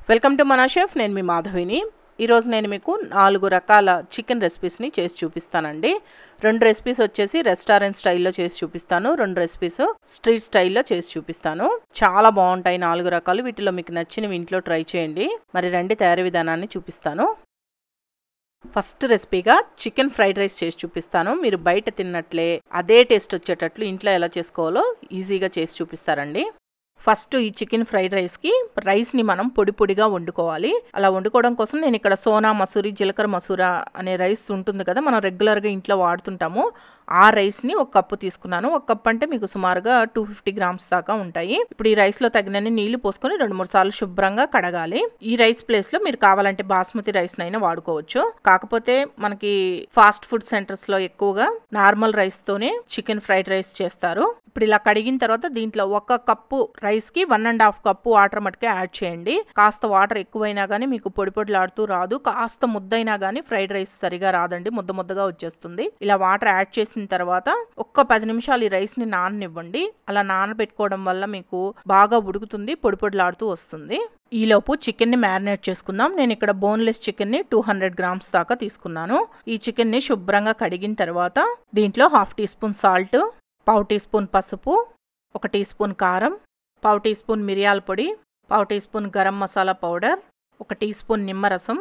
Welcome to మన chef. నేను మీ మాధవిని. ఈరోజు నేను మీకు 4 రకాల చికెన్ రెసిపీస్ని చేసి చూపిస్తానండి. 2 రెసిపీస్ వచ్చేసి రెస్టారెంట్ స్టైల్లో చేసి చూపిస్తాను, 2 రెసిపీస్ స్ట్రీట్ స్టైల్లో చేసి చూపిస్తాను. చాలా బాగుంటాయి 4 రకాలు. వీటిలో మీకు నచ్చినవి ఇంట్లో ట్రై చేయండి. మరి రండి తయారీ విధానాన్ని చూపిస్తాను. ఫస్ట్ రెసిపీగా చికెన్ ఫ్రైడ్ రైస్ చేసి చూపిస్తాను. మీరు బయట తిన్నట్లే అదే టేస్ట్ వచ్చేటట్లు ఇంట్లో ఎలా చేసుకోవాలో ఈజీగా చేసి చూపిస్తారండి. ఫస్ట్ ఈ చికెన్ ఫ్రైడ్ రైస్కి రైస్ని మనం పొడి పొడిగా వండుకోవాలి. అలా వండుకోవడం కోసం నేను ఇక్కడ సోనా మసూరి, జీలకర్ర మసూర అనే రైస్ ఉంటుంది కదా, మనం రెగ్యులర్గా ఇంట్లో వాడుతుంటాము. ఆ రైస్ని 1 కప్పు తీసుకున్నాను. 1 కప్ అంటే మీకు సుమారుగా 250 గ్రామ్స్ దాకా ఉంటాయి. ఇప్పుడు ఈ రైస్లో తగినన్ని నీళ్లు పోసుకొని 2-3 సార్లు శుభ్రంగా కడగాలి. ఈ రైస్ ప్లేస్లో మీరు కావాలంటే బాస్మతి రైస్నైనా వాడుకోవచ్చు. కాకపోతే మనకి ఫాస్ట్ ఫుడ్ సెంటర్స్లో ఎక్కువగా నార్మల్ రైస్తోనే చికెన్ ఫ్రైడ్ రైస్ చేస్తారు. ఇప్పుడు ఇలా కడిగిన తర్వాత దీంట్లో 1 కప్పు రైస్కి 1.5 కప్పు వాటర్ మటుకే యాడ్ చేయండి. కాస్త వాటర్ ఎక్కువైనా కానీ మీకు పొడి పొడిలాడుతూ రాదు, కాస్త ముద్దైనా కానీ ఫ్రైడ్ రైస్ సరిగా రాదండి, ముద్ద ముద్దగా వచ్చేస్తుంది. ఇలా వాటర్ యాడ్ చేసిన తర్వాత 10 నిమిషాలు ఈ రైస్ని నాననివ్వండి. అలా నానబెట్టుకోవడం వల్ల మీకు బాగా ఉడుకుతుంది, పొడి పొడిలాడుతూ వస్తుంది. ఈలోపు చికెన్ని మ్యారినేట్ చేసుకుందాం. నేను ఇక్కడ బోన్లెస్ చికెన్ని 200 గ్రామ్స్ దాకా తీసుకున్నాను. ఈ చికెన్ని శుభ్రంగా కడిగిన తర్వాత దీంట్లో 1/2 tea spoon salt, 1/4 tea spoon పసుపు, 1 టీ స్పూన్ కారం, 1/4 టీ స్పూన్ మిరియాల పొడి, 1/4 tea spoon garam masala powder, 1 tea spoon నిమ్మరసం,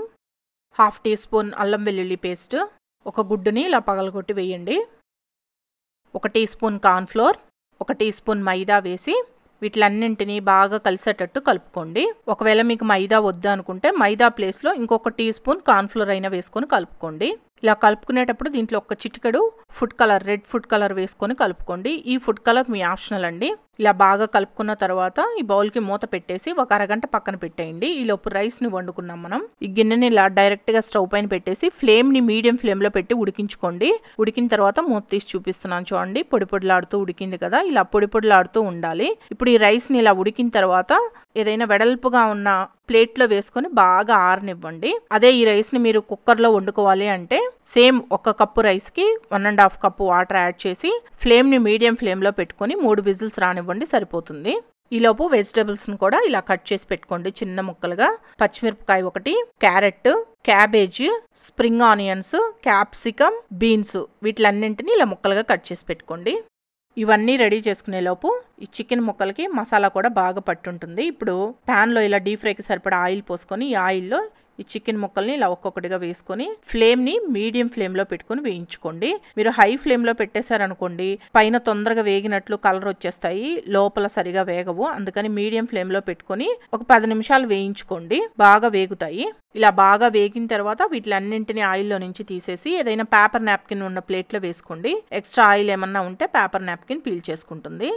1/2 టీ స్పూన్ అల్లం వెల్లుల్లి పేస్ట్, 1 గుడ్డుని ఇలా పగలగొట్టి వేయండి, 1 tea spoon cornflour, 1 tea spoon మైదా వేసి వీటిలన్నింటినీ బాగా కలిసేటట్టు కలుపుకోండి. ఒకవేళ మీకు మైదా వద్దు అనుకుంటే మైదా ప్లేస్లో ఇంకొక టీ స్పూన్ కార్న్ఫ్లోర్ అయినా వేసుకొని కలుపుకోండి. ఇలా కలుపుకునేటప్పుడు దీంట్లో 1 చిటికెడు food colour, red food colour వేసుకొని కలుపుకోండి. ఈ ఫుడ్ కలర్ మీ ఆప్షనల్ అండి. ఇలా బాగా కలుపుకున్న తర్వాత ఈ బౌల్కి మూత పెట్టేసి 1 అరగంట పక్కన పెట్టేయండి. ఈ లోపు రైస్ని వండుకున్నాం మనం. ఈ గిన్నెని ఇలా డైరెక్ట్గా స్టవ్ పైన పెట్టేసి ఫ్లేమ్ని మీడియం ఫ్లేమ్లో పెట్టి ఉడికించుకోండి. ఉడికిన తర్వాత మూత తీసి చూపిస్తున్నాను చూడండి. పొడి పొడిలాడుతూ ఉడికింది కదా, ఇలా పొడి పొడిలాడుతూ ఉండాలి. ఇప్పుడు ఈ రైస్ని ఇలా ఉడికిన తర్వాత ఏదైనా వెడల్పుగా ఉన్న ప్లేట్లో వేసుకొని బాగా ఆరనివ్వండి. అదే ఈ రైస్ని మీరు కుక్కర్లో వండుకోవాలి అంటే సేమ్ 1 కప్పు రైస్కి 1.5 కప్పు వాటర్ యాడ్ చేసి ఫ్లేమ్ని మీడియం ఫ్లేమ్లో పెట్టుకొని 3 విజిల్స్ రానివ్వండి, సరిపోతుంది. ఈలోపు వెజిటబుల్స్ని కూడా ఇలా కట్ చేసి పెట్టుకోండి చిన్న ముక్కలుగా. పచ్చిమిరపకాయ 1, carrot, cabbage, spring onions, capsicum, beans వీటిలన్నింటినీ ఇలా ముక్కలుగా కట్ చేసి పెట్టుకోండి. ఇవన్నీ రెడీ చేసుకునే లోపు ఈ చికెన్ ముక్కలకి మసాలా కూడా బాగా పట్టుంటుంది. ఇప్పుడు ప్యాన్లో ఇలా డీప్ ఫ్రైకి సరిపడా ఆయిల్ పోసుకొని ఈ ఆయిల్లో ఈ చికెన్ ముక్కల్ని ఇలా ఒక్కొక్కటిగా వేసుకొని ఫ్లేమ్ని మీడియం ఫ్లేమ్లో పెట్టుకొని వేయించుకోండి. మీరు హై ఫ్లేమ్లో పెట్టేశారనుకోండి పైన తొందరగా వేగినట్లు కలర్ వచ్చేస్తాయి, లోపల సరిగా వేగవు. అందుకని మీడియం ఫ్లేమ్లో పెట్టుకొని 10 నిమిషాలు వేయించుకోండి, బాగా వేగుతాయి. ఇలా బాగా వేగిన తర్వాత వీటిలన్నింటినీ ఆయిల్లో నుంచి తీసేసి ఏదైనా పేపర్ నాప్కిన్ ఉన్న ప్లేట్లో వేసుకోండి. ఎక్స్ట్రా ఆయిల్ ఏమన్నా ఉంటే పేపర్ నాప్కిన్ పీల్ చేసుకుంటుంది.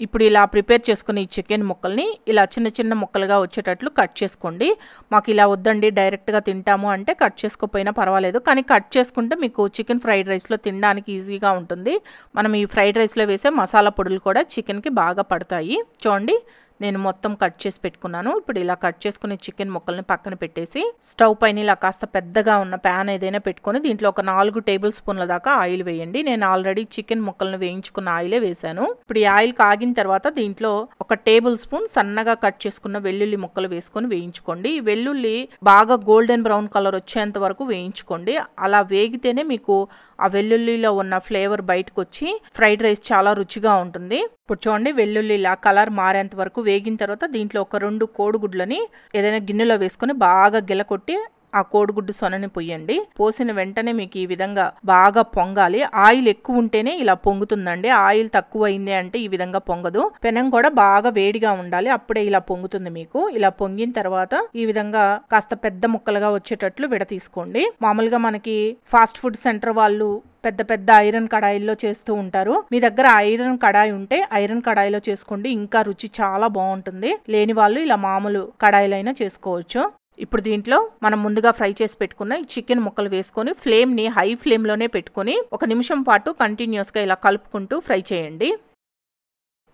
ఇప్పుడు ఇలా ప్రిపేర్ చేసుకుని ఈ చికెన్ ముక్కల్ని ఇలా చిన్న చిన్న ముక్కలుగా వచ్చేటట్లు కట్ చేసుకోండి. మాకు ఇలా వద్దండి డైరెక్ట్గా తింటాము అంటే కట్ చేసుకోకపోయినా పర్వాలేదు, కానీ కట్ చేసుకుంటే మీకు చికెన్ ఫ్రైడ్ రైస్లో తినడానికి ఈజీగా ఉంటుంది. మనం ఈ ఫ్రైడ్ రైస్లో వేసే మసాలా పొడులు కూడా చికెన్కి బాగా పడతాయి. చూడండి నేను మొత్తం కట్ చేసి పెట్టుకున్నాను. ఇప్పుడు ఇలా కట్ చేసుకుని చికెన్ ముక్కల్ని పక్కన పెట్టేసి స్టవ్ పైన ఇలా కాస్త పెద్దగా ఉన్న ప్యాన్ ఏదైనా పెట్టుకొని దీంట్లో 4 టేబుల్ స్పూన్ల దాకా ఆయిల్ వేయండి. నేను ఆల్రెడీ చికెన్ ముక్కలను వేయించుకున్న ఆయిలే వేసాను. ఇప్పుడు ఈ ఆయిల్ కాగిన తర్వాత దీంట్లో 1 టేబుల్ స్పూన్ సన్నగా కట్ చేసుకున్న వెల్లుల్లి ముక్కలు వేసుకొని వేయించుకోండి. ఈ వెల్లుల్లి బాగా గోల్డెన్ బ్రౌన్ కలర్ వచ్చేంత వరకు వేయించుకోండి. అలా వేగితేనే మీకు ఆ వెల్లుల్లిలో ఉన్న ఫ్లేవర్ బయటకు వచ్చి ఫ్రైడ్ రైస్ చాలా రుచిగా ఉంటుంది. ఇప్పుడు చూడండి వెల్లుల్లి ఇలా కలర్ మారేంత వరకు వేగిన తర్వాత దీంట్లో 2 కోడిగుడ్లని ఏదైనా గిన్నెలో వేసుకొని బాగా గిలకొట్టి ఆ కోడిగుడ్డు సొనని పొయ్యండి. పోసిన వెంటనే మీకు ఈ విధంగా బాగా పొంగాలి. ఆయిల్ ఎక్కువ ఉంటేనే ఇలా పొంగుతుందండి, ఆయిల్ తక్కువ అయింది అంటే ఈ విధంగా పొంగదు. పెనం కూడా బాగా వేడిగా ఉండాలి, అప్పుడే ఇలా పొంగుతుంది మీకు. ఇలా పొంగిన తర్వాత ఈ విధంగా కాస్త పెద్ద ముక్కలుగా వచ్చేటట్లు విడతీసుకోండి. మామూలుగా మనకి ఫాస్ట్ ఫుడ్ సెంటర్ వాళ్ళు పెద్ద పెద్ద ఐరన్ కడాయిల్లో చేస్తూ ఉంటారు. మీ దగ్గర ఐరన్ కడాయి ఉంటే ఐరన్ కడాయిలో చేసుకోండి, ఇంకా రుచి చాలా బాగుంటుంది. లేని వాళ్ళు ఇలా మామూలు కడాయిలైనా చేసుకోవచ్చు. ఇప్పుడు దీంట్లో మనం ముందుగా ఫ్రై చేసి పెట్టుకున్న ఈ చికెన్ ముక్కలు వేసుకొని ఫ్లేమ్ని హై ఫ్లేమ్లోనే పెట్టుకొని 1 నిమిషం పాటు కంటిన్యూస్గా ఇలా కలుపుకుంటూ ఫ్రై చేయండి.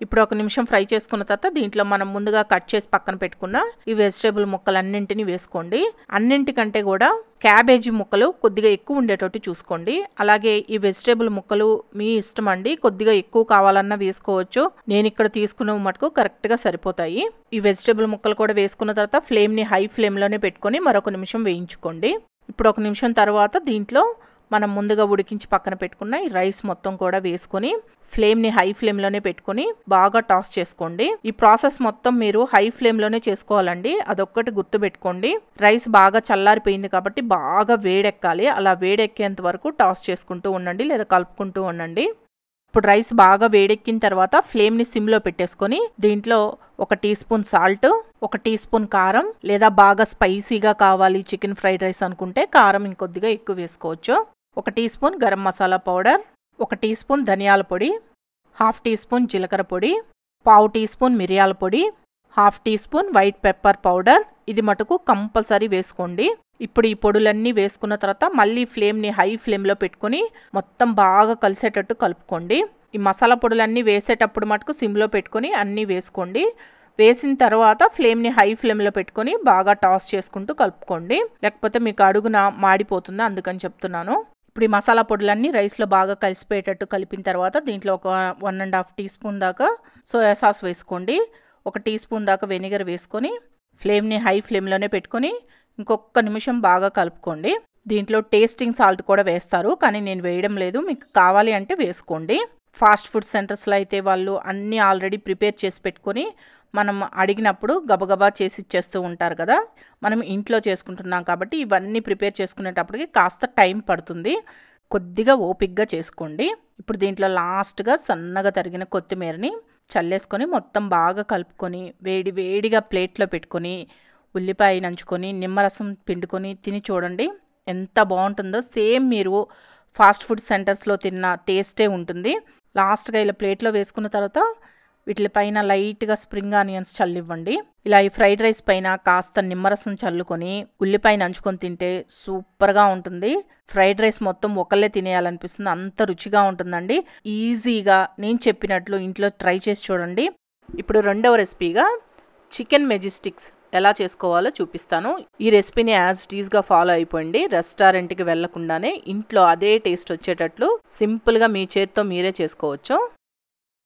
ఇప్పుడు ఒక నిమిషం ఫ్రై చేసుకున్న తర్వాత దీంట్లో మనం ముందుగా కట్ చేసి పక్కన పెట్టుకున్న ఈ వెజిటేబుల్ ముక్కలన్నింటినీ వేసుకోండి. అన్నింటికంటే కూడా క్యాబేజీ ముక్కలు కొద్దిగా ఎక్కువ ఉండేటట్టు చూసుకోండి. అలాగే ఈ వెజిటేబుల్ ముక్కలు మీ ఇష్టం అండి, కొద్దిగా ఎక్కువ కావాలన్నా వేసుకోవచ్చు. నేను ఇక్కడ తీసుకున్న మటుకు కరెక్ట్గా సరిపోతాయి. ఈ వెజిటేబుల్ ముక్కలు కూడా వేసుకున్న తర్వాత ఫ్లేమ్ని హై ఫ్లేమ్లోనే పెట్టుకొని మరొక నిమిషం వేయించుకోండి. ఇప్పుడు ఒక నిమిషం తర్వాత దీంట్లో మనం ముందుగా ఉడికించి పక్కన పెట్టుకున్న ఈ రైస్ మొత్తం కూడా వేసుకొని ఫ్లేమ్ని హై ఫ్లేమ్లోనే పెట్టుకొని బాగా టాస్ చేసుకోండి. ఈ ప్రాసెస్ మొత్తం మీరు హై ఫ్లేమ్లోనే చేసుకోవాలండి, అదొక్కటి గుర్తుపెట్టుకోండి. రైస్ బాగా చల్లారిపోయింది కాబట్టి బాగా వేడెక్కాలి. అలా వేడెక్కేంత వరకు టాస్ చేసుకుంటూ ఉండండి లేదా కలుపుకుంటూ ఉండండి. ఇప్పుడు రైస్ బాగా వేడెక్కిన తర్వాత ఫ్లేమ్ని సిమ్లో పెట్టేసుకొని దీంట్లో 1 tea spoon salt, 1 tea spoon కారం, లేదా బాగా స్పైసీగా కావాలి చికెన్ ఫ్రైడ్ రైస్ అనుకుంటే కారం ఇంకొద్దిగా ఎక్కువ వేసుకోవచ్చు. 1 tea spoon garam masala powder, 1 tea spoon ధనియాల పొడి, 1/2 టీ స్పూన్ జీలకర్ర పొడి, 1/4 టీ స్పూన్ మిరియాల పొడి, 1/2 tea spoon white pepper powder. ఇది మటుకు కంపల్సరీ వేసుకోండి. ఇప్పుడు ఈ పొడులన్నీ వేసుకున్న తర్వాత మళ్ళీ ఫ్లేమ్ని హై ఫ్లేమ్లో పెట్టుకొని మొత్తం బాగా కలిసేటట్టు కలుపుకోండి. ఈ మసాలా పొడులన్నీ వేసేటప్పుడు మటుకు సిమ్లో పెట్టుకొని అన్నీ వేసుకోండి. వేసిన తర్వాత ఫ్లేమ్ని హై ఫ్లేమ్లో పెట్టుకొని బాగా టాస్ చేసుకుంటూ కలుపుకోండి, లేకపోతే మీకు అడుగున మాడిపోతుంది, అందుకని చెప్తున్నాను. ఇప్పుడు ఈ మసాలా పొడులన్నీ రైస్లో బాగా కలిసిపోయేటట్టు కలిపిన తర్వాత దీంట్లో ఒక 1.5 టీ స్పూన్ దాకా సోయా సాస్ వేసుకోండి. 1 టీ స్పూన్ దాకా వెనిగర్ వేసుకొని ఫ్లేమ్ని హై ఫ్లేమ్లోనే పెట్టుకొని ఇంకొక నిమిషం బాగా కలుపుకోండి. దీంట్లో టేస్టింగ్ సాల్ట్ కూడా వేస్తారు, కానీ నేను వేయడం లేదు, మీకు కావాలి అంటే వేసుకోండి. ఫాస్ట్ ఫుడ్ సెంటర్స్లో అయితే వాళ్ళు అన్నీ ఆల్రెడీ ప్రిపేర్ చేసి పెట్టుకొని మనం అడిగినప్పుడు గబగబా చేసి ఇచ్చేస్తూ ఉంటారు కదా. మనం ఇంట్లో చేసుకుంటున్నాం కాబట్టి ఇవన్నీ ప్రిపేర్ చేసుకునేటప్పటికి కాస్త టైం పడుతుంది, కొద్దిగా ఓపిక్గా చేసుకోండి. ఇప్పుడు దీంట్లో లాస్ట్గా సన్నగా తరిగిన కొత్తిమీరని చల్లేసుకొని మొత్తం బాగా కలుపుకొని వేడిగా ప్లేట్లో పెట్టుకొని ఉల్లిపాయ నంచుకొని నిమ్మరసం పిండుకొని తిని చూడండి ఎంత బాగుంటుందో. సేమ్ మీరు ఫాస్ట్ ఫుడ్ సెంటర్స్లో తిన్న టేస్టే ఉంటుంది. లాస్ట్గా ఇలా ప్లేట్లో వేసుకున్న తర్వాత వీటిపైన లైట్గా స్ప్రింగ్ ఆనియన్స్ చల్లివ్వండి. ఇలా ఈ ఫ్రైడ్ రైస్ పైన కాస్త నిమ్మరసం చల్లుకొని ఉల్లిపాయ నంచుకొని తింటే సూపర్గా ఉంటుంది. ఫ్రైడ్ రైస్ మొత్తం ఒకళ్ళే తినేయాలనిపిస్తుంది, అంత రుచిగా ఉంటుందండి. ఈజీగా నేను చెప్పినట్లు ఇంట్లో ట్రై చేసి చూడండి. ఇప్పుడు రెండవ రెసిపీగా చికెన్ మెజెస్టిక్స్ ఎలా చేసుకోవాలో చూపిస్తాను. ఈ రెసిపీని యాజ్ టీజ్గా ఫాలో అయిపోండి. రెస్టారెంట్కి వెళ్లకుండానే ఇంట్లో అదే టేస్ట్ వచ్చేటట్లు సింపుల్గా మీ చేత్తో మీరే చేసుకోవచ్చు.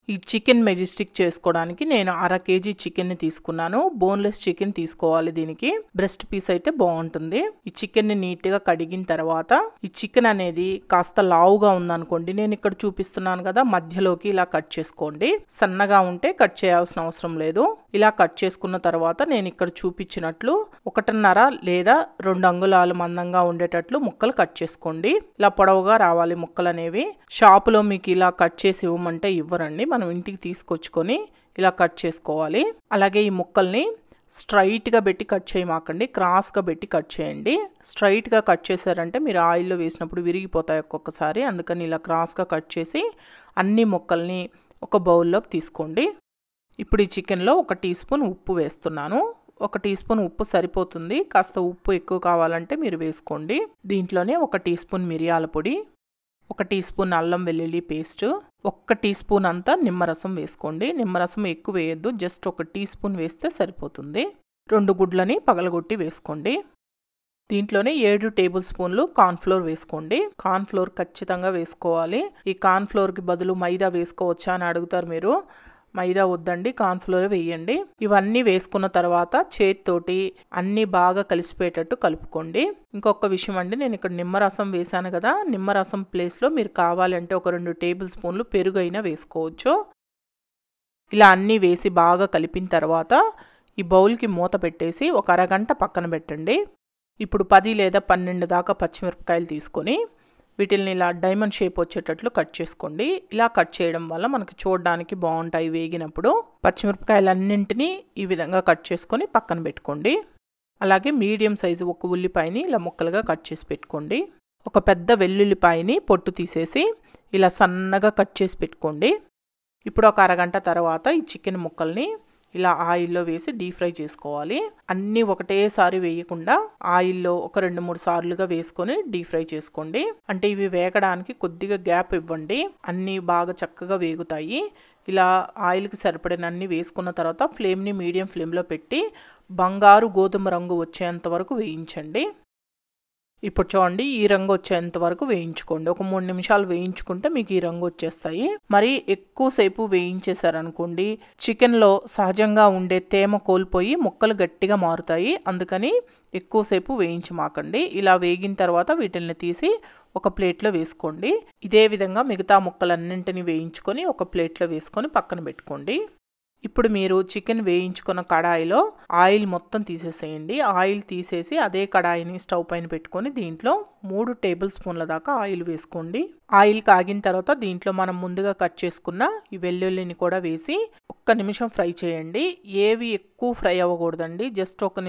ఈ చికెన్ మెజెస్టిక్ చేసుకోవడానికి నేను 1/2 కేజీ చికెన్ని తీసుకున్నాను. బోన్లెస్ చికెన్ తీసుకోవాలి, దీనికి బ్రెస్ట్ పీస్ అయితే బాగుంటుంది. ఈ చికెన్ని నీట్గా కడిగిన తర్వాత ఈ చికెన్ అనేది కాస్త లావుగా ఉందనుకోండి, నేను ఇక్కడ చూపిస్తున్నాను కదా, మధ్యలోకి ఇలా కట్ చేసుకోండి. సన్నగా ఉంటే కట్ చేయాల్సిన అవసరం లేదు. ఇలా కట్ చేసుకున్న తర్వాత నేను ఇక్కడ చూపించినట్లు 1.5 లేదా 2 అంగుళాలు మందంగా ఉండేటట్లు ముక్కలు కట్ చేసుకోండి. ఇలా పొడవుగా రావాలి ముక్కలు అనేవి. షాపులో మీకు ఇలా కట్ చేసి ఇవ్వమంటే ఇవ్వరండి, మనం ఇంటికి తీసుకొచ్చుకొని ఇలా కట్ చేసుకోవాలి. అలాగే ఈ ముక్కల్ని స్ట్రైట్గా పెట్టి కట్ చేయమాకండి, క్రాస్గా పెట్టి కట్ చేయండి. స్ట్రైట్గా కట్ చేశారంటే మీరు ఆయిల్లో వేసినప్పుడు విరిగిపోతాయి ఒక్కొక్కసారి, అందుకని ఇలా క్రాస్గా కట్ చేసి అన్ని ముక్కల్ని ఒక బౌల్లోకి తీసుకోండి. ఇప్పుడు ఈ చికెన్లో 1 టీ స్పూన్ ఉప్పు వేస్తున్నాను. 1 టీ స్పూన్ ఉప్పు సరిపోతుంది, కాస్త ఉప్పు ఎక్కువ కావాలంటే మీరు వేసుకోండి. దీంట్లోనే 1 టీ స్పూన్ మిరియాల పొడి, 1 టీ స్పూన్ అల్లం వెల్లుల్లి పేస్ట్, 1 టీ స్పూన్ అంతా నిమ్మరసం వేసుకోండి. నిమ్మరసం ఎక్కువ వేయద్దు, జస్ట్ 1 టీ స్పూన్ వేస్తే సరిపోతుంది. 2 గుడ్లని పగలగొట్టి వేసుకోండి. దీంట్లోనే 7 టేబుల్ స్పూన్లు కార్న్ఫ్లోర్ వేసుకోండి. కార్న్ఫ్లోర్ ఖచ్చితంగా వేసుకోవాలి. ఈ కార్న్ఫ్లోర్కి బదులు మైదా వేసుకోవచ్చా అని అడుగుతారు మీరు. మైదా వద్దండి, కార్న్ఫ్లోర్ వేయండి. ఇవన్నీ వేసుకున్న తర్వాత చేతితోటి అన్నీ బాగా కలిసిపోయేటట్టు కలుపుకోండి. ఇంకొక విషయం అండి, నేను ఇక్కడ నిమ్మరసం వేసాను కదా, నిమ్మరసం ప్లేస్లో మీరు కావాలంటే 2 టేబుల్ స్పూన్లు పెరుగు అయినా వేసుకోవచ్చు. ఇలా అన్నీ వేసి బాగా కలిపిన తర్వాత ఈ బౌల్కి మూత పెట్టేసి 1 అరగంట పక్కన పెట్టండి. ఇప్పుడు 10 లేదా 12 దాకా పచ్చిమిరపకాయలు తీసుకొని వీటిల్ని ఇలా డైమండ్ షేప్ వచ్చేటట్లు కట్ చేసుకోండి. ఇలా కట్ చేయడం వల్ల మనకు చూడడానికి బాగుంటాయి వేగినప్పుడు. పచ్చిమిరపకాయలన్నింటినీ ఈ విధంగా కట్ చేసుకొని పక్కన పెట్టుకోండి. అలాగే మీడియం సైజు 1 ఉల్లిపాయని ఇలా ముక్కలుగా కట్ చేసి పెట్టుకోండి. ఒక పెద్ద వెల్లుల్లిపాయని పొట్టు తీసేసి ఇలా సన్నగా కట్ చేసి పెట్టుకోండి. ఇప్పుడు 1 అరగంట తర్వాత ఈ చికెన్ ముక్కల్ని ఇలా ఆయిల్లో వేసి డీప్ ఫ్రై చేసుకోవాలి. అన్నీ ఒకటేసారి వేయకుండా ఆయిల్లో ఒక 2-3 సార్లుగా వేసుకొని డీప్ ఫ్రై చేసుకోండి. అంటే ఇవి వేగడానికి కొద్దిగా గ్యాప్ ఇవ్వండి, అన్నీ బాగా చక్కగా వేగుతాయి. ఇలా ఆయిల్కి సరిపడినన్ని వేసుకున్న తర్వాత ఫ్లేమ్ని మీడియం ఫ్లేమ్లో పెట్టి బంగారు గోధుమ రంగు వచ్చేంత వరకు వేయించండి. ఇప్పుడు చూడండి, ఈ రంగు వచ్చేంత వరకు వేయించుకోండి. ఒక 3 నిమిషాలు వేయించుకుంటే మీకు ఈ రంగు వచ్చేస్తాయి. మరి ఎక్కువసేపు వేయించేశారనుకోండి, చికెన్లో సహజంగా ఉండే తేమ కోల్పోయి ముక్కలు గట్టిగా మారుతాయి. అందుకని ఎక్కువసేపు వేయించమాకండి. ఇలా వేగిన తర్వాత వీటిని తీసి ఒక ప్లేట్లో వేసుకోండి. ఇదే విధంగా మిగతా ముక్కలన్నింటినీ వేయించుకొని ఒక ప్లేట్లో వేసుకొని పక్కన పెట్టుకోండి. ఇప్పుడు మీరు చికెన్ వేయించుకున్న కడాయిలో ఆయిల్ మొత్తం తీసేసేయండి. ఆయిల్ తీసేసి అదే కడాయిని స్టవ్ పైన పెట్టుకొని దీంట్లో 3 టేబుల్ స్పూన్ల దాకా ఆయిల్ వేసుకోండి. ఆయిల్ కాగిన తర్వాత దీంట్లో మనం ముందుగా కట్ చేసుకున్న ఈ వెల్లుల్లిని కూడా వేసి 1 నిమిషం ఫ్రై చేయండి. ఏవి ఎక్కువ ఫ్రై అవ్వకూడదండి, జస్ట్ 1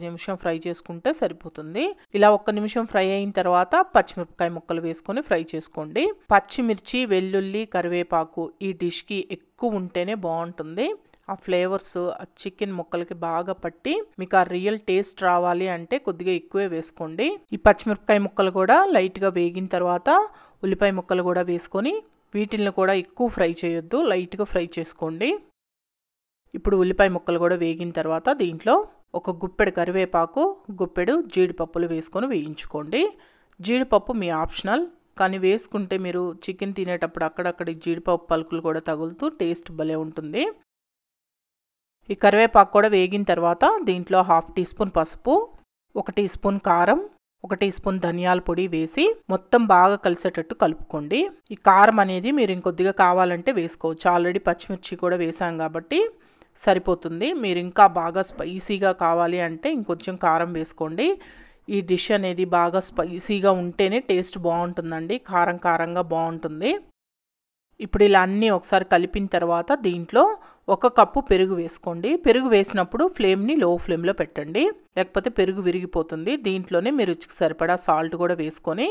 నిమిషం ఫ్రై చేసుకుంటే సరిపోతుంది. ఇలా 1 నిమిషం ఫ్రై అయిన తర్వాత పచ్చిమిరపకాయ ముక్కలు వేసుకొని ఫ్రై చేసుకోండి. పచ్చిమిర్చి, వెల్లుల్లి, కరివేపాకు ఈ డిష్కి ఎక్కువ ఉంటేనే బాగుంటుంది. ఆ ఫ్లేవర్స్ ఆ చికెన్ ముక్కలకి బాగా పట్టి మీకు ఆ రియల్ టేస్ట్ రావాలి అంటే కొద్దిగా ఎక్కువే వేసుకోండి. ఈ పచ్చిమిరపకాయ ముక్కలు కూడా లైట్గా వేగిన తర్వాత ఉల్లిపాయ ముక్కలు కూడా వేసుకొని వీటిని కూడా ఎక్కువ ఫ్రై చేయొద్దు, లైట్గా ఫ్రై చేసుకోండి. ఇప్పుడు ఉల్లిపాయ ముక్కలు కూడా వేగిన తర్వాత దీంట్లో ఒక గుప్పెడు కరివేపాకు, గుప్పెడు జీడిపప్పులు వేసుకొని వేయించుకోండి. జీడిపప్పు మీ ఆప్షనల్, కానీ వేసుకుంటే మీరు చికెన్ తినేటప్పుడు అక్కడక్కడ జీడిపప్పు పలుకులు కూడా తగులుతూ టేస్ట్ భలే ఉంటుంది. ఈ కరివేపాకు కూడా వేగిన తర్వాత దీంట్లో 1/2 టీ స్పూన్ పసుపు, 1 టీ స్పూన్ కారం, 1 టీ స్పూన్ ధనియాల పొడి వేసి మొత్తం బాగా కలిసేటట్టు కలుపుకోండి. ఈ కారం అనేది మీరు ఇంకొద్దిగా కావాలంటే వేసుకోవచ్చు. ఆల్రెడీ పచ్చిమిర్చి కూడా వేసాం కాబట్టి సరిపోతుంది. మీరు ఇంకా బాగా స్పైసీగా కావాలి అంటే ఇంకొంచెం కారం వేసుకోండి. ఈ డిష్ అనేది బాగా స్పైసీగా ఉంటేనే టేస్ట్ బాగుంటుందండి, కారం కారంగా బాగుంటుంది. ఇప్పుడు ఇలా అన్నీ ఒకసారి కలిపిన తర్వాత దీంట్లో 1 కప్పు పెరుగు వేసుకోండి. పెరుగు వేసినప్పుడు ఫ్లేమ్ని లో ఫ్లేమ్లో పెట్టండి, లేకపోతే పెరుగు విరిగిపోతుంది. దీంట్లోనే మీరు రుచికి సరిపడా సాల్ట్ కూడా వేసుకొని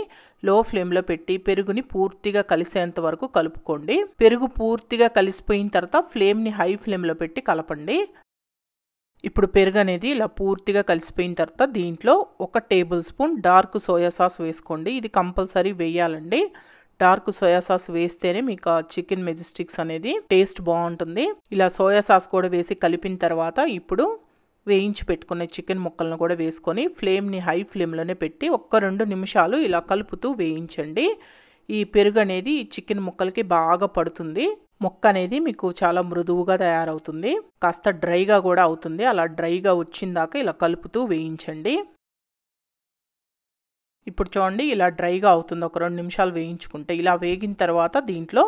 లో ఫ్లేమ్లో పెట్టి పెరుగుని పూర్తిగా కలిసేంత వరకు కలుపుకోండి. పెరుగు పూర్తిగా కలిసిపోయిన తర్వాత ఫ్లేమ్ని హై ఫ్లేమ్లో పెట్టి కలపండి. ఇప్పుడు పెరుగు అనేది ఇలా పూర్తిగా కలిసిపోయిన తర్వాత దీంట్లో 1 table spoon dark soya sauce వేసుకోండి. ఇది కంపల్సరీ వేయాలండి. డార్క్ సోయా సాస్ వేస్తేనే మీకు చికెన్ మెజెస్టిక్స్ అనేది టేస్ట్ బాగుంటుంది. ఇలా సోయా సాస్ కూడా వేసి కలిపిన తర్వాత ఇప్పుడు వేయించి పెట్టుకున్న చికెన్ ముక్కలను కూడా వేసుకొని ఫ్లేమ్ని హై ఫ్లేమ్లోనే పెట్టి 1-2 నిమిషాలు ఇలా కలుపుతూ వేయించండి. ఈ పెరుగు అనేది ఈ చికెన్ ముక్కలకి బాగా పడుతుంది. ముక్క అనేది మీకు చాలా మృదువుగా తయారవుతుంది, కాస్త డ్రైగా కూడా అవుతుంది. అలా డ్రైగా వచ్చిందాక ఇలా కలుపుతూ వేయించండి. ఇప్పుడు చూడండి, ఇలా డ్రైగా అవుతుంది. 1-2 నిమిషాలు వేయించుకుంటే ఇలా వేగిన తర్వాత దీంట్లో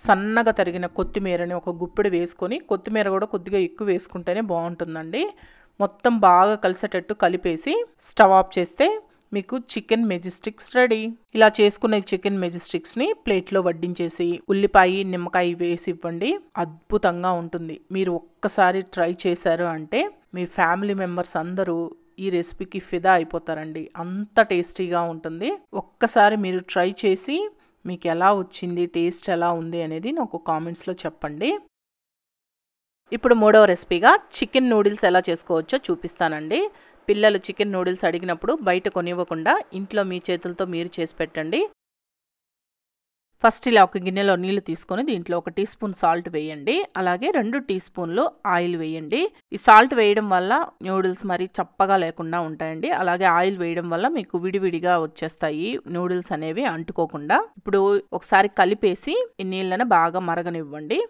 సన్నగా తరిగిన కొత్తిమీరని 1 గుప్పెడు వేసుకొని, కొత్తిమీర కూడా కొద్దిగా ఎక్కువ వేసుకుంటేనే బాగుంటుందండి. మొత్తం బాగా కలిసేటట్టు కలిపేసి స్టవ్ ఆఫ్ చేస్తే మీకు చికెన్ మెజెస్టిక్స్ రెడీ. ఇలా చేసుకున్న చికెన్ మెజెస్టిక్స్ని ప్లేట్లో వడ్డించేసి ఉల్లిపాయ, నిమ్మకాయ వేసి ఇవ్వండి. అద్భుతంగా ఉంటుంది. మీరు ఒక్కసారి ట్రై చేశారు అంటే మీ ఫ్యామిలీ మెంబర్స్ అందరూ ఈ రెసిపీకి ఫిదా అయిపోతారండి. అంత టేస్టీగా ఉంటుంది. ఒక్కసారి మీరు ట్రై చేసి మీకు ఎలా వచ్చింది, టేస్ట్ ఎలా ఉంది అనేది నాకు కామెంట్స్లో చెప్పండి. ఇప్పుడు 3వ రెసిపీగా చికెన్ నూడిల్స్ ఎలా చేసుకోవచ్చో చూపిస్తానండి. పిల్లలు చికెన్ నూడిల్స్ అడిగినప్పుడు బయట కొనివ్వకుండా ఇంట్లో మీ చేతులతో మీరు చేసి పెట్టండి. ఫస్ట్ ఇలా ఒక గిన్నెలో నీళ్లు తీసుకొని దీంట్లో 1 టీ స్పూన్ సాల్ట్ వేయండి. అలాగే 2 టీ స్పూన్లు ఆయిల్ వేయండి. ఈ సాల్ట్ వేయడం వల్ల నూడిల్స్ మరి చప్పగా లేకుండా ఉంటాయండి. అలాగే ఆయిల్ వేయడం వల్ల మీకు విడివిడిగా వచ్చేస్తాయి నూడిల్స్ అనేవి అంటుకోకుండా. ఇప్పుడు ఒకసారి కలిపేసి ఈ నీళ్ళని బాగా మరగనివ్వండి.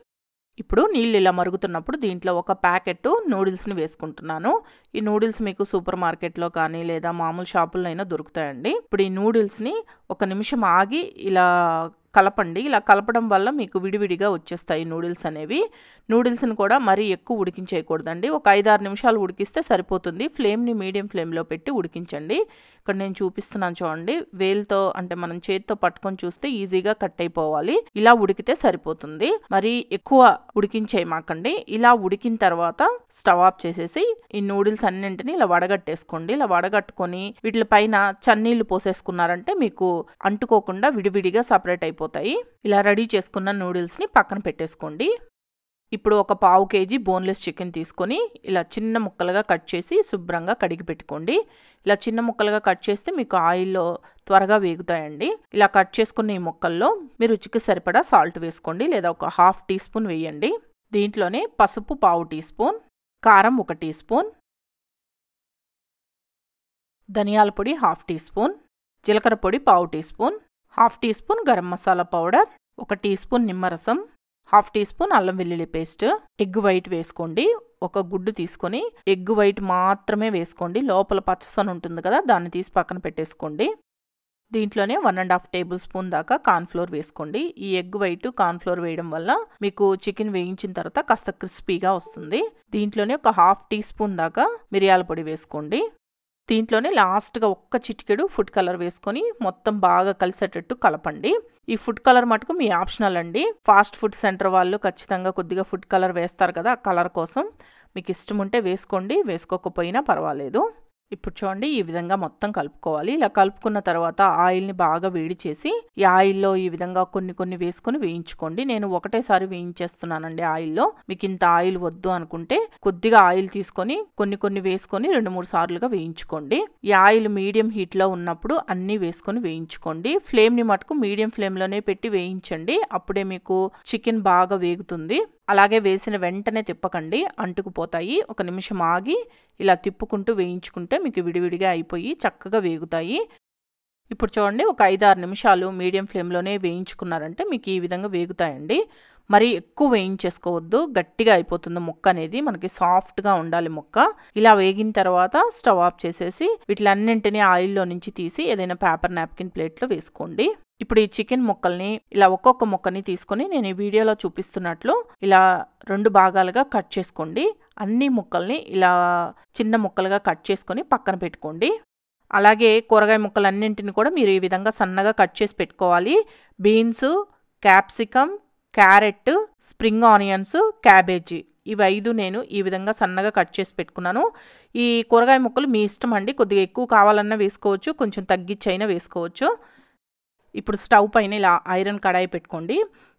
ఇప్పుడు నీళ్ళు ఇలా మరుగుతున్నప్పుడు దీంట్లో 1 ప్యాకెట్ నూడిల్స్ని వేసుకుంటున్నాను. ఈ నూడిల్స్ మీకు సూపర్ మార్కెట్లో కానీ లేదా మామూలు షాపుల్లో అయినా దొరుకుతాయండి. ఇప్పుడు ఈ నూడిల్స్ని 1 నిమిషం ఆగి ఇలా కలపండి. ఇలా కలపడం వల్ల మీకు విడివిడిగా వచ్చేస్తాయి నూడిల్స్ అనేవి. నూడిల్స్ని కూడా మరీ ఎక్కువ ఉడికించేయకూడదండి. ఒక 5-6 నిమిషాలు ఉడికిస్తే సరిపోతుంది. ఫ్లేమ్ని మీడియం ఫ్లేమ్లో పెట్టి ఉడికించండి. ఇక్కడ నేను చూపిస్తున్నాను చూడండి, వేలుతో అంటే మనం చేతితో పట్టుకొని చూస్తే ఈజీగా కట్ అయిపోవాలి. ఇలా ఉడికితే సరిపోతుంది. మరి ఎక్కువ ఉడికించేయమాకండి. ఇలా ఉడికిన తర్వాత స్టవ్ ఆఫ్ చేసేసి ఈ నూడిల్స్ అన్నింటినీ ఇలా వడగట్టేసుకోండి. ఇలా వడగట్టుకొని వీటి పైన చన్నీళ్లు పోసేసుకున్నారంటే మీకు అంటుకోకుండా విడివిడిగా సపరేట్ అయిపోతాయి. ఇలా రెడీ చేసుకున్న నూడిల్స్ని పక్కన పెట్టేసుకోండి. ఇప్పుడు ఒక పావు కేజీ బోన్లెస్ చికెన్ తీసుకొని ఇలా చిన్న ముక్కలుగా కట్ చేసి శుభ్రంగా కడిగి పెట్టుకోండి. ఇలా చిన్న ముక్కలుగా కట్ చేస్తే మీకు ఆయిల్లో త్వరగా వేగుతాయండి. ఇలా కట్ చేసుకున్న ఈ ముక్కల్లో మీ రుచికి సరిపడా సాల్ట్ వేసుకోండి, లేదా ఒక 1/2 టీ స్పూన్ వేయండి. దీంట్లోనే పసుపు 1/2 టీ స్పూన్, కారం 1 టీ స్పూన్, ధనియాల పొడి 1/2 టీ స్పూన్, జీలకర్ర పొడి 1/2 tea spoon, 1/2 tea spoon garam masala powder, 1 tea spoon నిమ్మరసం, 1/2 టీ స్పూన్ అల్లం వెల్లుల్లి పేస్ట్, ఎగ్ వైట్ వేసుకోండి. ఒక గుడ్డు తీసుకొని ఎగ్ వైట్ మాత్రమే వేసుకోండి, లోపల పచ్చసొన ఉంటుంది కదా దాన్ని తీసి పక్కన పెట్టేసుకోండి. దీంట్లోనే 1.5 టేబుల్ స్పూన్ దాకా కార్న్ఫ్లోర్ వేసుకోండి. ఈ ఎగ్ వైట్ కార్న్ఫ్లోర్ వేయడం వల్ల మీకు చికెన్ వేయించిన తర్వాత కాస్త క్రిస్పీగా వస్తుంది. దీంట్లోనే ఒక 1/2 టీ స్పూన్ దాకా మిరియాల పొడి వేసుకోండి. దీంట్లోనే లాస్ట్గా 1 చిటికెడు ఫుడ్ కలర్ వేసుకొని మొత్తం బాగా కలిసేటట్టు కలపండి. ఈ ఫుడ్ కలర్ మటుకు మీ ఆప్షనల్ అండి. ఫాస్ట్ ఫుడ్ సెంటర్ వాళ్ళు ఖచ్చితంగా కొద్దిగా ఫుడ్ కలర్ వేస్తారు కదా, ఆ కలర్ కోసం మీకు ఇష్టం ఉంటే వేసుకోండి, వేసుకోకపోయినా పర్వాలేదు. ఇప్పుడు చూడండి, ఈ విధంగా మొత్తం కలుపుకోవాలి. ఇలా కలుపుకున్న తర్వాత ఆయిల్ని బాగా వేడి చేసి ఈ ఆయిల్లో ఈ విధంగా కొన్ని వేసుకొని వేయించుకోండి. నేను ఒకటేసారి వేయించేస్తున్నానండి ఆయిల్లో. మీకు ఇంత ఆయిల్ వద్దు అనుకుంటే కొద్దిగా ఆయిల్ తీసుకొని కొన్ని వేసుకొని 2-3 సార్లుగా వేయించుకోండి. ఈ ఆయిల్ మీడియం హీట్లో ఉన్నప్పుడు అన్నీ వేసుకొని వేయించుకోండి. ఫ్లేమ్ని మటుకు మీడియం ఫ్లేమ్లోనే పెట్టి వేయించండి, అప్పుడే మీకు చికెన్ బాగా వేగుతుంది. అలాగే వేసిన వెంటనే తిప్పకండి, అంటుకుపోతాయి. 1 నిమిషం ఆగి ఇలా తిప్పుకుంటూ వేయించుకుంటే మీకు విడివిడిగా అయిపోయి చక్కగా వేగుతాయి. ఇప్పుడు చూడండి, ఒక 5-6 నిమిషాలు మీడియం ఫ్లేమ్లోనే వేయించుకున్నారంటే మీకు ఈ విధంగా వేగుతాయండి. మరి ఎక్కువ వేయించేసుకోవద్దు, గట్టిగా అయిపోతుంది ముక్క అనేది. మనకి సాఫ్ట్గా ఉండాలి ముక్క. ఇలా వేగిన తర్వాత స్టవ్ ఆఫ్ చేసేసి వీటిలన్నింటినీ ఆయిల్లో నుంచి తీసి ఏదైనా పేపర్ నాప్కిన్ ప్లేట్లో వేసుకోండి. ఇప్పుడు ఈ చికెన్ ముక్కల్ని ఇలా ఒక్కొక్క ముక్కని తీసుకొని నేను ఈ వీడియోలో చూపిస్తున్నట్లు ఇలా 2 భాగాలుగా కట్ చేసుకోండి. అన్ని ముక్కల్ని ఇలా చిన్న ముక్కలుగా కట్ చేసుకొని పక్కన పెట్టుకోండి. అలాగే కూరగాయ ముక్కలన్నింటిని కూడా మీరు ఈ విధంగా సన్నగా కట్ చేసి పెట్టుకోవాలి. Beans, capsicum, carrot, spring onions, cabbage, ఇవి 5 నేను ఈ విధంగా సన్నగా కట్ చేసి పెట్టుకున్నాను. ఈ కూరగాయ ముక్కలు మీ ఇష్టం అండి, కొద్దిగా ఎక్కువ కావాలన్నా వేసుకోవచ్చు, కొంచెం తగ్గించైనా వేసుకోవచ్చు. ఇప్పుడు స్టవ్ పైన ఇలా ఐరన్ కడాయి పెట్టుకోండి.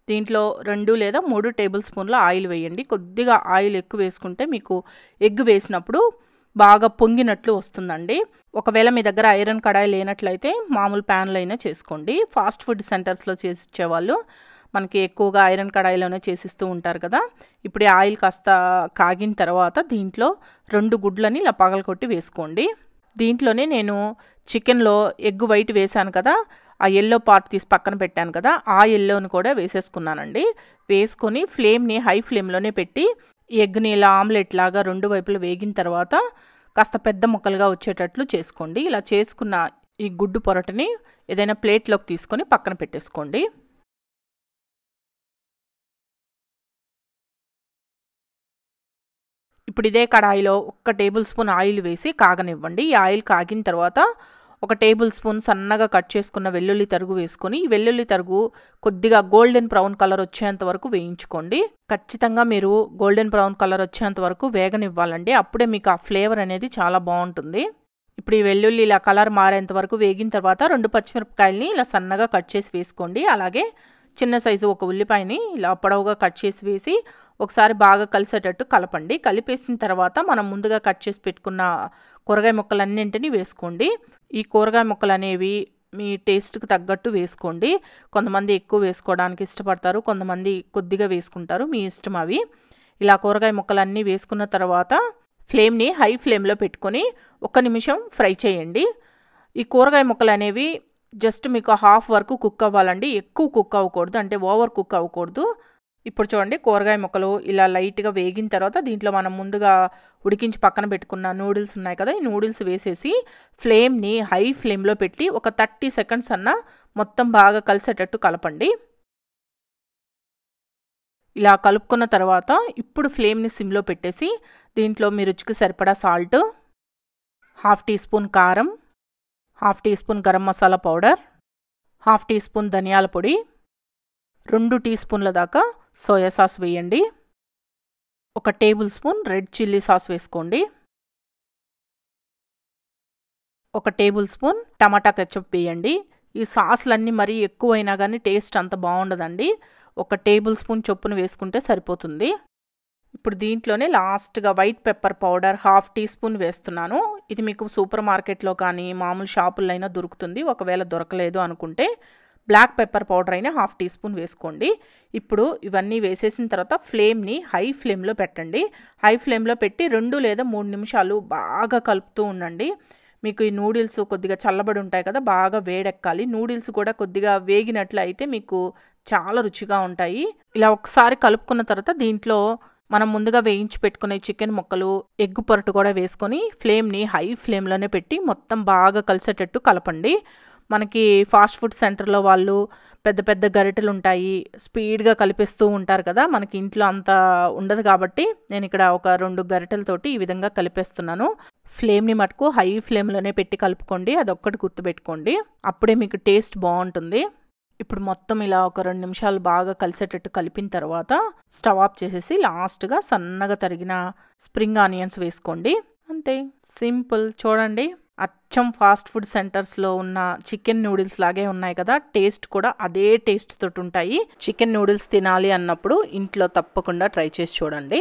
దీంట్లో 2 లేదా 3 టేబుల్ స్పూన్ల ఆయిల్ వేయండి. కొద్దిగా ఆయిల్ ఎక్కువ వేసుకుంటే మీకు ఎగ్ వేసినప్పుడు బాగా పొంగినట్లు వస్తుందండి. ఒకవేళ మీ దగ్గర ఐరన్ కడాయి లేనట్లయితే మామూలు ప్యాన్లో అయినా చేసుకోండి. ఫాస్ట్ ఫుడ్ సెంటర్స్లో చేసి ఇచ్చేవాళ్ళు మనకి ఎక్కువగా ఐరన్ కడాయిలోనే చేసిస్తూ ఉంటారు కదా. ఇప్పుడు ఈ ఆయిల్ కాస్త కాగిన తర్వాత దీంట్లో 2 గుడ్లని ఇలా పగలకొట్టి వేసుకోండి. దీంట్లోనే నేను చికెన్లో ఎగ్ వైట్ వేశాను కదా, ఆ ఎల్లో పార్ట్ తీసి పక్కన పెట్టాను కదా, ఆ ఎల్లోని కూడా వేసేసుకున్నానండి. వేసుకొని ఫ్లేమ్ని హై ఫ్లేమ్లోనే పెట్టి ఎగ్ని ఇలా ఆమ్లెట్ లాగా 2 వైపులు వేగిన తర్వాత కాస్త పెద్ద ముక్కలుగా వచ్చేటట్లు చేసుకోండి. ఇలా చేసుకున్న ఈ గుడ్డు పొరటని ఏదైనా ప్లేట్లోకి తీసుకొని పక్కన పెట్టేసుకోండి. ఇప్పుడు ఇదే కడాయిలో 1 టేబుల్ స్పూన్ ఆయిల్ వేసి కాగనివ్వండి. ఈ ఆయిల్ కాగిన తర్వాత 1 టేబుల్ స్పూన్ సన్నగా కట్ చేసుకున్న వెల్లుల్లి తరుగు వేసుకొని ఈ వెల్లుల్లి తరుగు కొద్దిగా గోల్డెన్ బ్రౌన్ కలర్ వచ్చేంత వరకు వేయించుకోండి. ఖచ్చితంగా మీరు గోల్డెన్ బ్రౌన్ కలర్ వచ్చేంత వరకు వేగనివ్వాలండి, అప్పుడే మీకు ఆ ఫ్లేవర్ అనేది చాలా బాగుంటుంది. ఇప్పుడు ఈ వెల్లుల్లి ఇలా కలర్ మారేంత వరకు వేగిన తర్వాత 2 పచ్చిమిరపకాయలని ఇలా సన్నగా కట్ చేసి వేసుకోండి. అలాగే చిన్న సైజు 1 ఉల్లిపాయని ఇలా పొడవుగా కట్ చేసి వేసి ఒకసారి బాగా కలిసేటట్టు కలపండి. కలిపేసిన తర్వాత మనం ముందుగా కట్ చేసి పెట్టుకున్న కూరగాయ ముక్కలన్నింటినీ వేసుకోండి. ఈ కూరగాయ ముక్కలు అనేవి మీ టేస్ట్కి తగ్గట్టు వేసుకోండి. కొంతమంది ఎక్కువ వేసుకోవడానికి ఇష్టపడతారు, కొంతమంది కొద్దిగా వేసుకుంటారు, మీ ఇష్టం అవి. ఇలా కూరగాయ ముక్కలన్నీ వేసుకున్న తర్వాత ఫ్లేమ్ని హై ఫ్లేమ్లో పెట్టుకొని 1 నిమిషం ఫ్రై చేయండి. ఈ కూరగాయ ముక్కలు అనేవి జస్ట్ మీకు హాఫ్ వరకు కుక్ అవ్వాలండి, ఎక్కువ కుక్ అవ్వకూడదు, అంటే ఓవర్ కుక్ అవ్వకూడదు. ఇప్పుడు చూడండి, కూరగాయ ముక్కలు ఇలా లైట్గా వేగిన తర్వాత దీంట్లో మనం ముందుగా ఉడికించి పక్కన పెట్టుకున్న నూడిల్స్ ఉన్నాయి కదా, ఈ నూడిల్స్ వేసేసి ఫ్లేమ్ని హై ఫ్లేమ్లో పెట్టి ఒక 30 సెకండ్స్ అన్న మొత్తం బాగా కలిసేటట్టు కలపండి. ఇలా కలుపుకున్న తర్వాత ఇప్పుడు ఫ్లేమ్ని సిమ్లో పెట్టేసి దీంట్లో మీ రుచికి సరిపడా సాల్ట్, 1/2 టీ స్పూన్ కారం, 1/2 tea spoon garam masala powder, 1/2 tea spoon ధనియాల పొడి, 2 టీ స్పూన్ల దాకా సోయా సాస్ వేయండి. 1 table spoon red chilli sauce వేసుకోండి. 1 టేబుల్ స్పూన్ టమాటా కెచప్ వేయండి. ఈ సాస్లన్నీ మరీ ఎక్కువైనా కానీ టేస్ట్ అంత బాగుండదండి. 1 టేబుల్ స్పూన్ చొప్పున వేసుకుంటే సరిపోతుంది. ఇప్పుడు దీంట్లోనే లాస్ట్గా white pepper powder 1/2 tea spoon వేస్తున్నాను. ఇది మీకు సూపర్ మార్కెట్లో కానీ మామూలు షాపుల్లో అయినా దొరుకుతుంది. ఒకవేళ దొరకలేదు అనుకుంటే బ్లాక్ పెప్పర్ పౌడర్ అయినా 1/2 టీ స్పూన్ వేసుకోండి. ఇప్పుడు ఇవన్నీ వేసేసిన తర్వాత ఫ్లేమ్ని హై ఫ్లేమ్లో పెట్టండి. హై ఫ్లేమ్లో పెట్టి 2 లేదా 3 నిమిషాలు బాగా కలుపుతూ ఉండండి. మీకు ఈ నూడిల్స్ కొద్దిగా చల్లబడి ఉంటాయి కదా, బాగా వేడెక్కాలి. నూడిల్స్ కూడా కొద్దిగా వేగినట్లు అయితే మీకు చాలా రుచిగా ఉంటాయి. ఇలా ఒకసారి కలుపుకున్న తర్వాత దీంట్లో మనం ముందుగా వేయించి పెట్టుకునే చికెన్ ముక్కలు, ఎగ్గు పొరటు కూడా వేసుకొని ఫ్లేమ్ని హై ఫ్లేమ్లోనే పెట్టి మొత్తం బాగా కలిసేటట్టు కలపండి. మనకి ఫాస్ట్ ఫుడ్ సెంటర్లో వాళ్ళు పెద్ద పెద్ద గరిటెలు ఉంటాయి, స్పీడ్గా కలిపేస్తూ ఉంటారు కదా. మనకి ఇంట్లో అంత ఉండదు కాబట్టి నేను ఇక్కడ ఒక 2 గరిటెలతోటి ఈ విధంగా కలిపేస్తున్నాను. ఫ్లేమ్ని మటుకు హై ఫ్లేమ్లోనే పెట్టి కలుపుకోండి, అదొక్కటి గుర్తుపెట్టుకోండి, అప్పుడే మీకు టేస్ట్ బాగుంటుంది. ఇప్పుడు మొత్తం ఇలా ఒక 2 నిమిషాలు బాగా కలిసేటట్టు కలిపిన తర్వాత స్టవ్ ఆఫ్ చేసేసి లాస్ట్గా సన్నగా తరిగిన స్ప్రింగ్ ఆనియన్స్ వేసుకోండి. అంతే, సింపుల్. చూడండి, అచ్చం ఫాస్ట్ ఫుడ్ సెంటర్స్లో ఉన్న చికెన్ నూడిల్స్ లాగే ఉన్నాయి కదా. టేస్ట్ కూడా అదే టేస్ట్ తోటి ఉంటాయి. చికెన్ నూడిల్స్ తినాలి అన్నప్పుడు ఇంట్లో తప్పకుండా ట్రై చేసి చూడండి.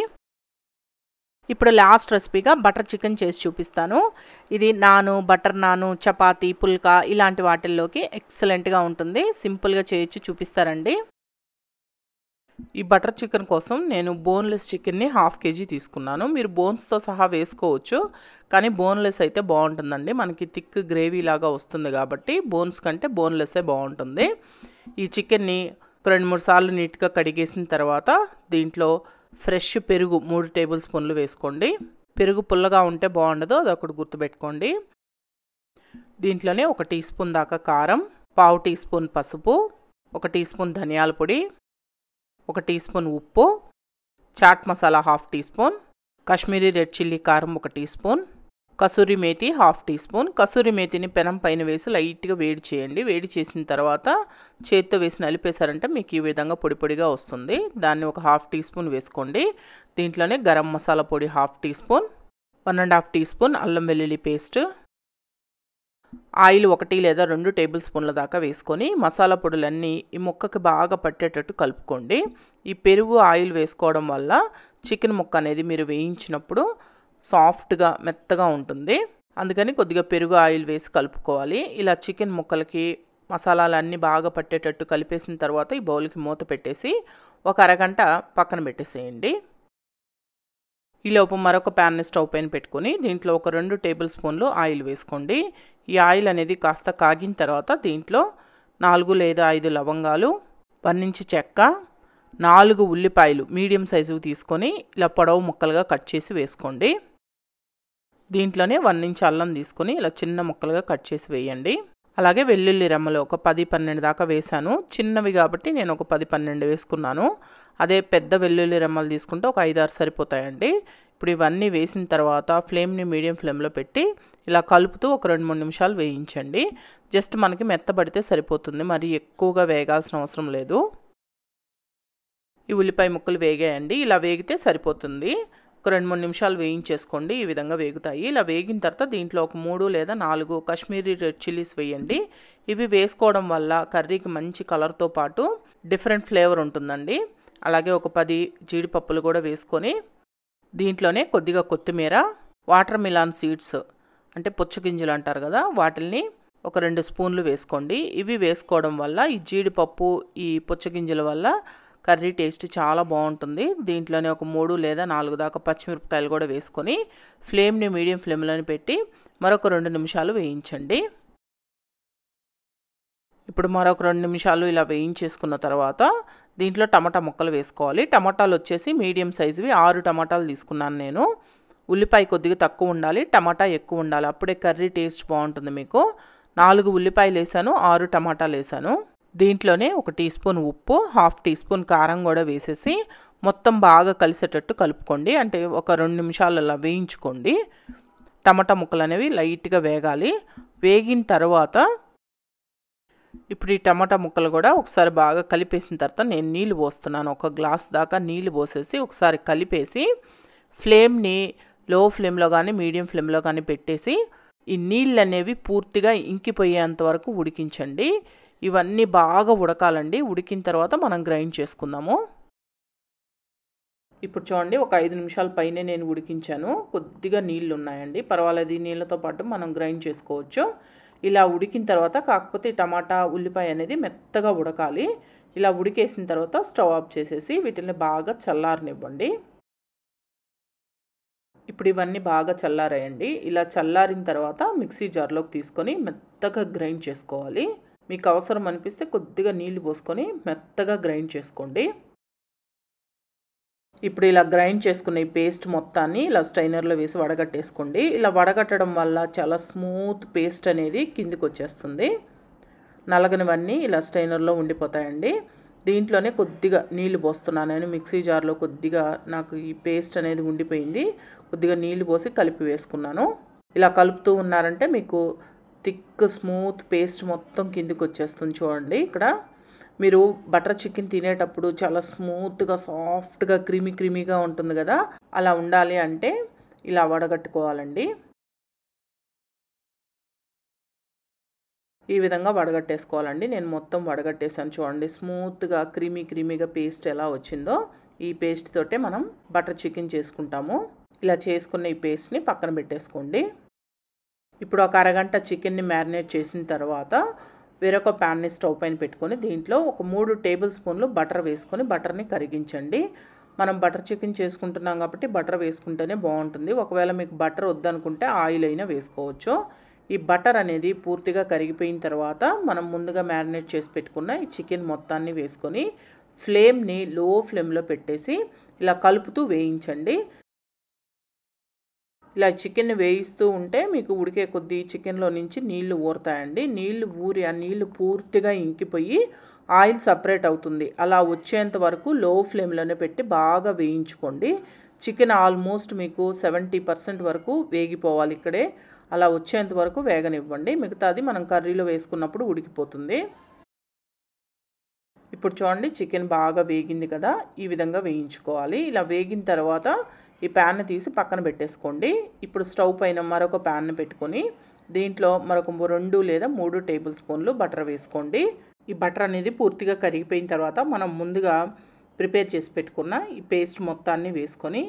ఇప్పుడు లాస్ట్ రెసిపీగా బటర్ చికెన్ చేసి చూపిస్తాను. ఇది నాను, బటర్ నాను, చపాతీ, పుల్కా ఇలాంటి వాటిల్లోకి ఎక్సలెంట్గా ఉంటుంది. సింపుల్గా చేయొచ్చు, చూపిస్తారండి. ఈ బటర్ చికెన్ కోసం నేను బోన్లెస్ చికెన్ని 1/2 kg తీసుకున్నాను. మీరు బోన్స్తో సహా వేసుకోవచ్చు, కానీ బోన్లెస్ అయితే బాగుంటుందండి. మనకి థిక్ గ్రేవీ లాగా వస్తుంది కాబట్టి బోన్స్ కంటే బోన్లెస్సే బాగుంటుంది. ఈ చికెన్ని 2-3 సార్లు నీట్గా కడిగేసిన తర్వాత దీంట్లో ఫ్రెష్ పెరుగు 3 టేబుల్ స్పూన్లు వేసుకోండి. పెరుగు పుల్లగా ఉంటే బాగుండదు, అదొకటి గుర్తుపెట్టుకోండి. దీంట్లోనే 1 టీ స్పూన్ దాకా కారం, 1/2 టీ స్పూన్ పసుపు, 1 టీ స్పూన్ ధనియాల పొడి, 1 టీ స్పూన్ ఉప్పు, chaat masala 1/2 tea spoon, Kashmiri red chilli కారం 1 tea spoon, kasuri methi 1/2 tea spoon. Kasuri మేతిని పెనం పైన వేసి లైట్గా వేడి చేయండి. వేడి చేసిన తర్వాత చేత్తో వేసి నలిపేశారంటే మీకు ఈ విధంగా పొడి పొడిగా వస్తుంది. దాన్ని 1/2 టీ స్పూన్ వేసుకోండి. దీంట్లోనే గరం మసాలా పొడి 1/2 టీ స్పూన్, 1.5 టీ స్పూన్ అల్లం వెల్లుల్లి పేస్ట్, ఆయిల్ 1 లేదా 2 టేబుల్ స్పూన్ల దాకా వేసుకొని మసాలా పొడులన్నీ ఈ ముక్కకి బాగా పట్టేటట్టు కలుపుకోండి. ఈ పెరుగు ఆయిల్ వేసుకోవడం వల్ల చికెన్ ముక్క అనేది మీరు వేయించినప్పుడు సాఫ్ట్గా మెత్తగా ఉంటుంది. అందుకని కొద్దిగా పెరుగు ఆయిల్ వేసి కలుపుకోవాలి. ఇలా చికెన్ ముక్కలకి మసాలాలన్నీ బాగా పట్టేటట్టు కలిపేసిన తర్వాత ఈ బౌల్కి మూత పెట్టేసి ఒక అరగంట పక్కన పెట్టేసేయండి. ఈలోపు మరొక ప్యాన్ని స్టవ్ పైన పెట్టుకొని దీంట్లో ఒక 2 టేబుల్ స్పూన్లు ఆయిల్ వేసుకోండి. ఈ ఆయిల్ అనేది కాస్త కాగిన తర్వాత దీంట్లో 4 లేదా 5 లవంగాలు, 1 ఇంచు చెక్క, 4 ఉల్లిపాయలు మీడియం సైజువి తీసుకొని ఇలా పొడవు ముక్కలుగా కట్ చేసి వేసుకోండి. దీంట్లోనే 1 ఇంచు అల్లం తీసుకొని ఇలా చిన్న ముక్కలుగా కట్ చేసి వేయండి. అలాగే వెల్లుల్లి రెమ్మలు ఒక 10-12 దాకా వేసాను. చిన్నవి కాబట్టి నేను ఒక 10-12 వేసుకున్నాను. అదే పెద్ద వెల్లుల్లి రెమ్మలు తీసుకుంటే ఒక 5-6 సరిపోతాయండి. ఇప్పుడు ఇవన్నీ వేసిన తర్వాత ఫ్లేమ్ని మీడియం ఫ్లేమ్లో పెట్టి ఇలా కలుపుతూ ఒక 2-3 నిమిషాలు వేయించండి. జస్ట్ మనకి మెత్తబడితే సరిపోతుంది, మరి ఎక్కువగా వేగాల్సిన అవసరం లేదు. ఈ ఉల్లిపాయ ముక్కలు వేగాయండి, ఇలా వేగితే సరిపోతుంది. ఒక 2-3 నిమిషాలు వేయించేసుకోండి. ఈ విధంగా వేగుతాయి. ఇలా వేగిన తర్వాత దీంట్లో ఒక 3 లేదా 4 కాశ్మీరీ రెడ్ చిల్లీస్ వేయండి. ఇవి వేసుకోవడం వల్ల కర్రీకి మంచి కలర్తో పాటు డిఫరెంట్ ఫ్లేవర్ ఉంటుందండి. అలాగే ఒక 10 జీడిపప్పులు కూడా వేసుకొని దీంట్లోనే కొద్దిగా కొత్తిమీర, వాటర్ మిలాన్ సీడ్స్ అంటే పుచ్చగింజలు అంటారు కదా, వాటిల్ని ఒక 2 స్పూన్లు వేసుకోండి. ఇవి వేసుకోవడం వల్ల ఈ జీడిపప్పు, ఈ పుచ్చగింజల వల్ల కర్రీ టేస్ట్ చాలా బాగుంటుంది. దీంట్లోనే ఒక 3 లేదా 4 దాకా పచ్చిమిరపకాయలు కూడా వేసుకొని ఫ్లేమ్ని మీడియం ఫ్లేమ్లోనే పెట్టి మరొక 2 నిమిషాలు వేయించండి. ఇప్పుడు మరొక 2 నిమిషాలు ఇలా వేయించేసుకున్న తర్వాత దీంట్లో టమాటా ముక్కలు వేసుకోవాలి. టమాటాలు వచ్చేసి మీడియం సైజువి 6 టమాటాలు తీసుకున్నాను నేను. ఉల్లిపాయ కొద్దిగా తక్కువ ఉండాలి, టమాటా ఎక్కువ ఉండాలి, అప్పుడే కర్రీ టేస్ట్ బాగుంటుంది మీకు. 4 ఉల్లిపాయలు వేసాను, 6 టమాటాలు వేసాను. దీంట్లోనే 1 టీ స్పూన్ ఉప్పు, 1/2 టీ స్పూన్ కారం కూడా వేసేసి మొత్తం బాగా కలిసేటట్టు కలుపుకోండి. అంటే ఒక 2 నిమిషాలు అలా వేయించుకోండి. టమాటా ముక్కలు అనేవి లైట్గా వేగాలి. వేగిన తర్వాత ఇప్పుడు ఈ టమాటా ముక్కలు కూడా ఒకసారి బాగా కలిపేసిన తర్వాత నేను నీళ్ళు పోస్తున్నాను. 1 గ్లాస్ దాకా నీళ్ళు పోసేసి ఒకసారి కలిపేసి ఫ్లేమ్ని లో ఫ్లేమ్లో కానీ మీడియం ఫ్లేమ్లో కానీ పెట్టేసి ఈ నీళ్ళు అనేవి పూర్తిగా ఇంకిపోయేంత వరకు ఉడికించండి. ఇవన్నీ బాగా ఉడకాలండి. ఉడికిన తర్వాత మనం గ్రైండ్ చేసుకుందాము. ఇప్పుడు చూడండి ఒక 5 నిమిషాల పైనే నేను ఉడికించాను. కొద్దిగా నీళ్ళు ఉన్నాయండి, పర్వాలేదు. ఈ నీళ్ళతో పాటు మనం గ్రైండ్ చేసుకోవచ్చు. ఇలా ఉడికిన తర్వాత కాకపోతే టమాటా ఉల్లిపాయ అనేది మెత్తగా ఉడకాలి. ఇలా ఉడికేసిన తర్వాత స్టవ్ ఆఫ్ చేసేసి వీటిని బాగా చల్లారనివ్వండి. ఇప్పుడు ఇవన్నీ బాగా చల్లారాయండి. ఇలా చల్లారిన తర్వాత మిక్సీ జార్లోకి తీసుకొని మెత్తగా గ్రైండ్ చేసుకోవాలి. మీకు అవసరం అనిపిస్తే కొద్దిగా నీళ్లు పోసుకొని మెత్తగా గ్రైండ్ చేసుకోండి. ఇప్పుడు ఇలా గ్రైండ్ చేసుకున్న ఈ పేస్ట్ మొత్తాన్ని ఇలా స్ట్రైనర్లో వేసి వడగట్టేసుకోండి. ఇలా వడగట్టడం వల్ల చాలా స్మూత్ పేస్ట్ అనేది కిందికి వచ్చేస్తుంది. నలగనివన్నీ ఇలా స్ట్రైనర్లో ఉండిపోతాయండి. దీంట్లోనే కొద్దిగా నీళ్లు పోస్తున్నాను నేను. మిక్సీ జార్లో కొద్దిగా నాకు ఈ పేస్ట్ అనేది ఉండిపోయింది. కొద్దిగా నీళ్లు పోసి కలిపి వేసుకున్నాను. ఇలా కలుపుతూ ఉన్నారంటే మీకు థిక్ స్మూత్ పేస్ట్ మొత్తం కిందికి వచ్చేస్తుంది. చూడండి, ఇక్కడ మీరు బటర్ చికెన్ తినేటప్పుడు చాలా స్మూత్గా సాఫ్ట్గా క్రీమీగా ఉంటుంది కదా, అలా ఉండాలి అంటే ఇలా వడగట్టుకోవాలండి. ఈ విధంగా వడగట్టేసుకోవాలండి. నేను మొత్తం వడగట్టేసాను. చూడండి, స్మూత్గా క్రీమీగా పేస్ట్ ఎలా వచ్చిందో. ఈ పేస్ట్ తోటే మనం బటర్ చికెన్ చేసుకుంటాము. ఇలా చేసుకున్న ఈ పేస్ట్ని పక్కన పెట్టేసుకోండి. ఇప్పుడు ఒక అరగంట చికెన్ని మ్యారినేట్ చేసిన తర్వాత వేరొక ప్యాన్ని స్టవ్ పైన పెట్టుకొని దీంట్లో ఒక 3 టేబుల్ స్పూన్లు బటర్ వేసుకొని బటర్ని కరిగించండి. మనం బటర్ చికెన్ చేసుకుంటున్నాం కాబట్టి బటర్ వేసుకుంటేనే బాగుంటుంది. ఒకవేళ మీకు బటర్ వద్దనుకుంటే ఆయిల్ అయినా వేసుకోవచ్చు. ఈ బటర్ అనేది పూర్తిగా కరిగిపోయిన తర్వాత మనం ముందుగా మ్యారినేట్ చేసి పెట్టుకున్న ఈ చికెన్ మొత్తాన్ని వేసుకొని ఫ్లేమ్ని లో ఫ్లేమ్లో పెట్టేసి ఇలా కలుపుతూ వేయించండి. ఇలా చికెన్ని వేయిస్తూ ఉంటే మీకు ఉడికే కొద్దీ చికెన్లో నుంచి నీళ్లు ఊరుతాయండి. నీళ్లు ఊరి ఆ నీళ్లు పూర్తిగా ఇంకిపోయి ఆయిల్ సపరేట్ అవుతుంది. అలా వచ్చేంత వరకు లో ఫ్లేమ్లోనే పెట్టి బాగా వేయించుకోండి. చికెన్ ఆల్మోస్ట్ మీకు 70% వరకు వేగిపోవాలి. ఇక్కడే అలా వచ్చేంత వరకు వేగనివ్వండి. మిగతాది మనం కర్రీలో వేసుకున్నప్పుడు ఉడికిపోతుంది. ఇప్పుడు చూడండి, చికెన్ బాగా వేగింది కదా, ఈ విధంగా వేయించుకోవాలి. ఇలా వేగిన తర్వాత ఈ ప్యాన్ని తీసి పక్కన పెట్టేసుకోండి. ఇప్పుడు స్టవ్ పైన మరొక ప్యాన్ని పెట్టుకొని దీంట్లో మరొక 2 లేదా 3 టేబుల్ స్పూన్లు బటర్ వేసుకోండి. ఈ బటర్ అనేది పూర్తిగా కరిగిపోయిన తర్వాత మనం ముందుగా ప్రిపేర్ చేసి పెట్టుకున్న ఈ పేస్ట్ మొత్తాన్ని వేసుకొని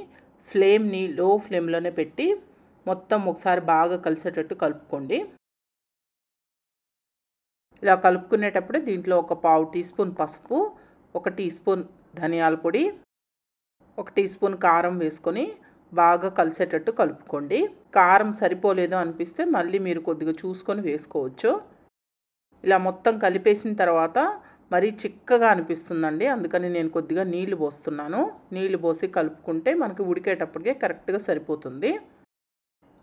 ఫ్లేమ్ని లో ఫ్లేమ్లోనే పెట్టి మొత్తం ఒకసారి బాగా కలిసేటట్టు కలుపుకోండి. ఇలా కలుపుకునేటప్పుడు దీంట్లో ఒక 1/4 టీ స్పూన్ పసుపు, 1 టీ స్పూన్ ధనియాల పొడి, 1 టీ స్పూన్ కారం వేసుకొని బాగా కలిసేటట్టు కలుపుకోండి. కారం సరిపోలేదు అనిపిస్తే మళ్ళీ మీరు కొద్దిగా చూసుకొని వేసుకోవచ్చు. ఇలా మొత్తం కలిపేసిన తర్వాత మరీ చిక్కగా అనిపిస్తుందండి, అందుకని నేను కొద్దిగా నీళ్లు పోస్తున్నాను. నీళ్లు పోసి కలుపుకుంటే మనకి ఉడికేటప్పటికే కరెక్ట్గా సరిపోతుంది.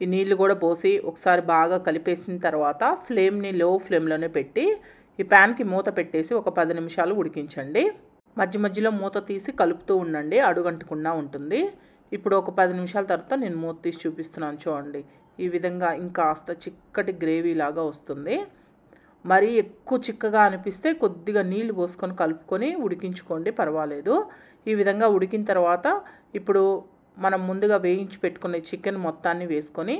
ఈ నీళ్లు కూడా పోసి ఒకసారి బాగా కలిపేసిన తర్వాత ఫ్లేమ్ని లో ఫ్లేమ్లోనే పెట్టి ఈ ప్యాన్కి మూత పెట్టేసి ఒక 10 నిమిషాలు ఉడికించండి. మధ్య మధ్యలో మూత తీసి కలుపుతూ ఉండండి, అడుగంటకుండా ఉంటుంది. ఇప్పుడు ఒక 10 నిమిషాల తర్వాత నేను మూత తీసి చూపిస్తున్నాను. చూడండి, ఈ విధంగా ఇంకాస్త చిక్కటి గ్రేవీ లాగా వస్తుంది. మరీ ఎక్కువ చిక్కగా అనిపిస్తే కొద్దిగా నీళ్లు పోసుకొని కలుపుకొని ఉడికించుకోండి, పర్వాలేదు. ఈ విధంగా ఉడికిన తర్వాత ఇప్పుడు మనం ముందుగా వేయించి పెట్టుకునే చికెన్ మొత్తాన్ని వేసుకొని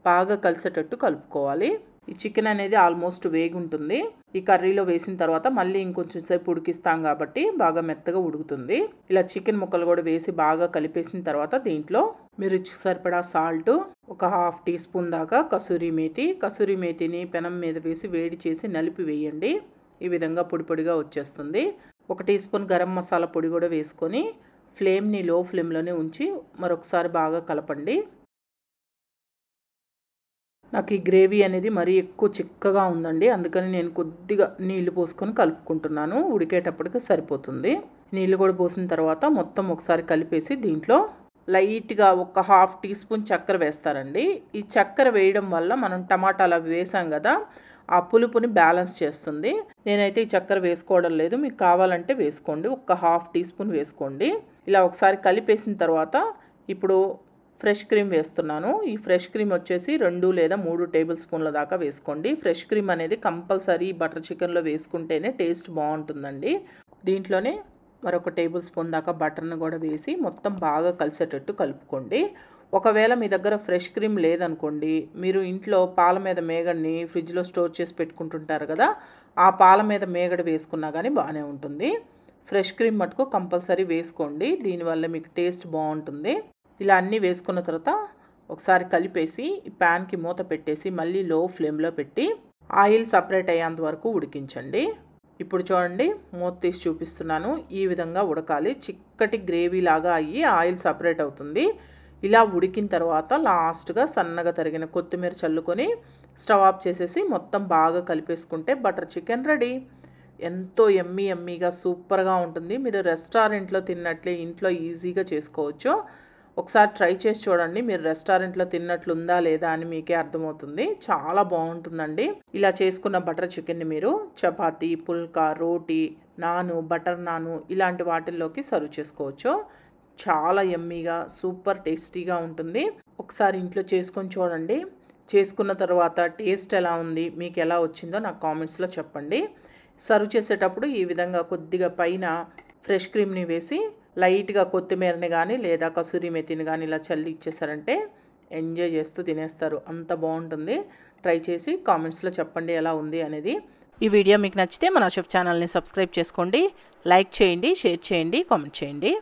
బాగా కలిసేటట్టు కలుపుకోవాలి. ఈ చికెన్ అనేది ఆల్మోస్ట్ వేగి ఉంటుంది. ఈ కర్రీలో వేసిన తర్వాత మళ్ళీ ఇంకొంచెం సేపు ఉడికిస్తాం కాబట్టి బాగా మెత్తగా ఉడుకుతుంది. ఇలా చికెన్ ముక్కలు కూడా వేసి బాగా కలిపేసిన తర్వాత దీంట్లో మీరు రుచికి సరిపడా సాల్ట్, ఒక 1/2 టీ స్పూన్ దాకా కసూరి మేతిని పెనం మీద వేసి వేడి చేసి నలిపి వేయండి. ఈ విధంగా పొడి పొడిగా వచ్చేస్తుంది. 1 టీ స్పూన్ గరం మసాలా పొడి కూడా వేసుకొని ఫ్లేమ్ని లో ఫ్లేమ్లోనే ఉంచి మరొకసారి బాగా కలపండి. నాకు ఈ గ్రేవీ అనేది మరీ ఎక్కువ చిక్కగా ఉందండి, అందుకని నేను కొద్దిగా నీళ్లు పోసుకొని కలుపుకుంటున్నాను. ఉడికేటప్పటికి సరిపోతుంది. నీళ్లు కూడా పోసిన తర్వాత మొత్తం ఒకసారి కలిపేసి దీంట్లో లైట్గా ఒక 1/2 టీ స్పూన్ చక్కెర వేస్తారండి. ఈ చక్కెర వేయడం వల్ల మనం టమాటాలు అవి వేసాం కదా, ఆ పులుపుని బ్యాలెన్స్ చేస్తుంది. నేనైతే ఈ చక్కెర వేసుకోవడం లేదు, మీకు కావాలంటే వేసుకోండి. ఒక 1/2 టీ స్పూన్ వేసుకోండి. ఇలా ఒకసారి కలిపేసిన తర్వాత ఇప్పుడు ఫ్రెష్ క్రీమ్ వేస్తున్నాను. ఈ ఫ్రెష్ క్రీమ్ వచ్చేసి 2 లేదా 3 టేబుల్ స్పూన్ల దాకా వేసుకోండి. ఫ్రెష్ క్రీమ్ అనేది కంపల్సరీ బటర్ చికెన్లో వేసుకుంటేనే టేస్ట్ బాగుంటుందండి. దీంట్లోనే మరొక టేబుల్ స్పూన్ దాకా బటర్ని కూడా వేసి మొత్తం బాగా కలిసేటట్టు కలుపుకోండి. ఒకవేళ మీ దగ్గర ఫ్రెష్ క్రీమ్ లేదనుకోండి, మీరు ఇంట్లో పాల మీద మేగడ్ని ఫ్రిడ్జ్లో స్టోర్ చేసి పెట్టుకుంటుంటారు కదా, ఆ పాల మీద మేగడ వేసుకున్నా కానీ బాగానే ఉంటుంది. ఫ్రెష్ క్రీమ్ మటుకు కంపల్సరీ వేసుకోండి, దీనివల్ల మీకు టేస్ట్ బాగుంటుంది. ఇలా అన్నీ వేసుకున్న తర్వాత ఒకసారి కలిపేసి ఈ ప్యాన్కి మూత పెట్టేసి మళ్ళీ లో ఫ్లేమ్లో పెట్టి ఆయిల్ సపరేట్ అయ్యేంత వరకు ఉడికించండి. ఇప్పుడు చూడండి, మూత తీసి చూపిస్తున్నాను. ఈ విధంగా ఉడకాలి, చిక్కటి గ్రేవీ లాగా అయ్యి ఆయిల్ సపరేట్ అవుతుంది. ఇలా ఉడికిన తర్వాత లాస్ట్గా సన్నగా తరిగిన కొత్తిమీర చల్లుకొని స్టవ్ ఆఫ్ చేసేసి మొత్తం బాగా కలిపేసుకుంటే బటర్ చికెన్ రెడీ. ఎంతో ఎమ్మీగా సూపర్గా ఉంటుంది. మీరు రెస్టారెంట్లో తిన్నట్లే ఇంట్లో ఈజీగా చేసుకోవచ్చు. ఒకసారి ట్రై చేసి చూడండి, మీరు రెస్టారెంట్లో తిన్నట్లు ఉందా లేదా అని మీకే అర్థమవుతుంది. చాలా బాగుంటుందండి. ఇలా చేసుకున్న బటర్ చికెన్ని మీరు చపాతీ, పుల్కా, రోటీ, నాను, బటర్ నాను ఇలాంటి వాటిల్లోకి సర్వ్ చేసుకోవచ్చు. చాలా ఎమ్మీగా సూపర్ టేస్టీగా ఉంటుంది. ఒకసారి ఇంట్లో చేసుకొని చూడండి. చేసుకున్న తర్వాత టేస్ట్ ఎలా ఉంది, మీకు ఎలా వచ్చిందో నాకు కామెంట్స్లో చెప్పండి. సర్వ్ చేసేటప్పుడు ఈ విధంగా కొద్దిగా పైన ఫ్రెష్ క్రీమ్ని వేసి లైట్గా కొత్తిమీరని కానీ లేదా కసూరి మెతిని కానీ ఇలా చల్లి ఇచ్చేసారంటే ఎంజాయ్ చేస్తూ తినేస్తారు. అంత బాగుంటుంది. ట్రై చేసి కామెంట్స్లో చెప్పండి ఎలా ఉంది అనేది. ఈ వీడియో మీకు నచ్చితే మన షెఫ్ ఛానల్ని సబ్స్క్రైబ్ చేసుకోండి, లైక్ చేయండి, షేర్ చేయండి, కామెంట్ చేయండి.